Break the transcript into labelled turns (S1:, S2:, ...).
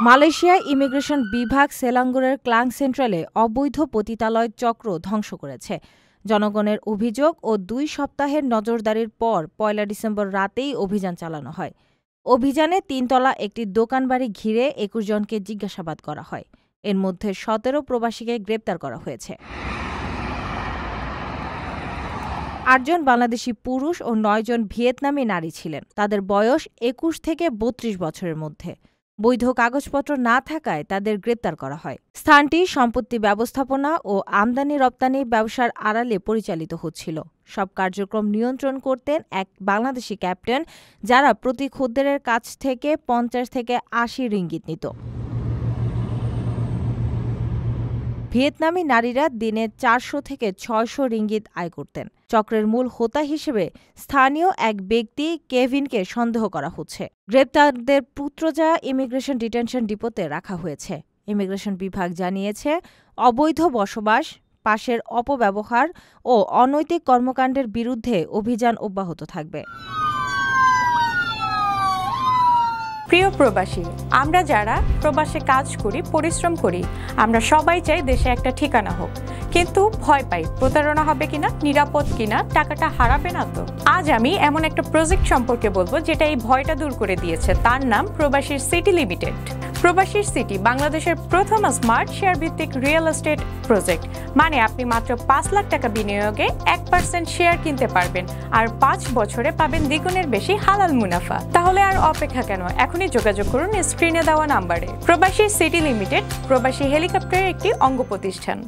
S1: Malaysia immigration বিভাগ সেলাঙ্গুরের Klang সেন্ট্রালে অবৈধ পতিতালয় চক্র ধ্বংস করেছে। জনগণের অভিযোগ ও ২ সপ্তাহের নজরদারির পর ১ ডিসেম্বর রাতেই অভিযান চালানো হয়। অভিযানে ৩ তলা একটি দোকানবাড়ি ঘিরে ২১ জনকে জিজ্ঞাসাবাদ করা হয়। এর মধ্যে ১৭ প্রবাসীকে গ্রেপ্তার করা হয়েছে। ৮ জন বাংলাদেশি পুরুষ ও ৯ জন ভিয়েতনামি নারী ছিলেন। তাদের বয়স ২১ থেকে ৩২ বছরের মধ্যে। বৈধ কাগজপত্র না থাকায় তাদের গ্রেপ্তার করা হয়। স্থানটি সম্পত্তি ব্যবস্থাপনা ও আমদানি রপ্তানি ব্যবসার আড়ালে পরিচালিত হচ্ছিল। সব কার্যক্রম নিয়ন্ত্রণ করতেন এক বাংলাদেশি ক্যাপ্টেন, যারা প্রতি খদ্দেরের কাছ থেকে ৫০ থেকে ৮০ রিঙ্গিত নিত। ভিয়েতনামি নারীরা দিনে ৪০০ থেকে ৬০০ রিঙ্গিত আয় করতেন। চক্রের মূল হোতা হিসেবে স্থানীয় এক ব্যক্তি কেভিনকে সন্দেহ করা হচ্ছে। গ্রেপ্তারদের পুত্রজা ইমিগ্রেশন ডিটেনশন ডিপোতে রাখা হয়েছে। ইমিগ্রেশন বিভাগ জানিয়েছে, অবৈধ বসবাস, পাশের অপব্যবহার ও অনৈতিক কর্মকাণ্ডের বিরুদ্ধে অভিযান অব্যাহত থাকবে।
S2: প্রিয় প্রবাসী, আমরা যারা প্রবাসে কাজ করি, পরিশ্রম করি, আমরা সবাই চাই দেশে একটা ঠিকানা হোক, কিন্তু ভয় পাই প্রতারণা হবে কিনা, নিরাপদ কিনা, টাকাটা হারাবে না তো। আজ আমি এমন একটা প্রজেক্ট সম্পর্কে বলবো যেটা এই ভয়টা দূর করে দিয়েছে। তার নাম প্রবাসীর সিটি লিমিটেড। প্রবাসীর সিটি বাংলাদেশের প্রথম স্মার্ট শেয়ার ভিত্তিক রিয়েল এস্টেট প্রজেক্ট। মানে আপনি মাত্র ৫ লাখ টাকা বিনিয়োগে ১% শেয়ার কিনতে পারবেন, আর ৫ বছরে পাবেন দ্বিগুণের বেশি হালাল মুনাফা। তাহলে আর অপেক্ষা কেন? এখনই যোগাযোগ করুন স্ক্রিনে দেওয়া নাম্বারে। প্রবাসী সিটি লিমিটেড প্রবাসী হেলিকপ্টারের একটি অঙ্গ প্রতিষ্ঠান।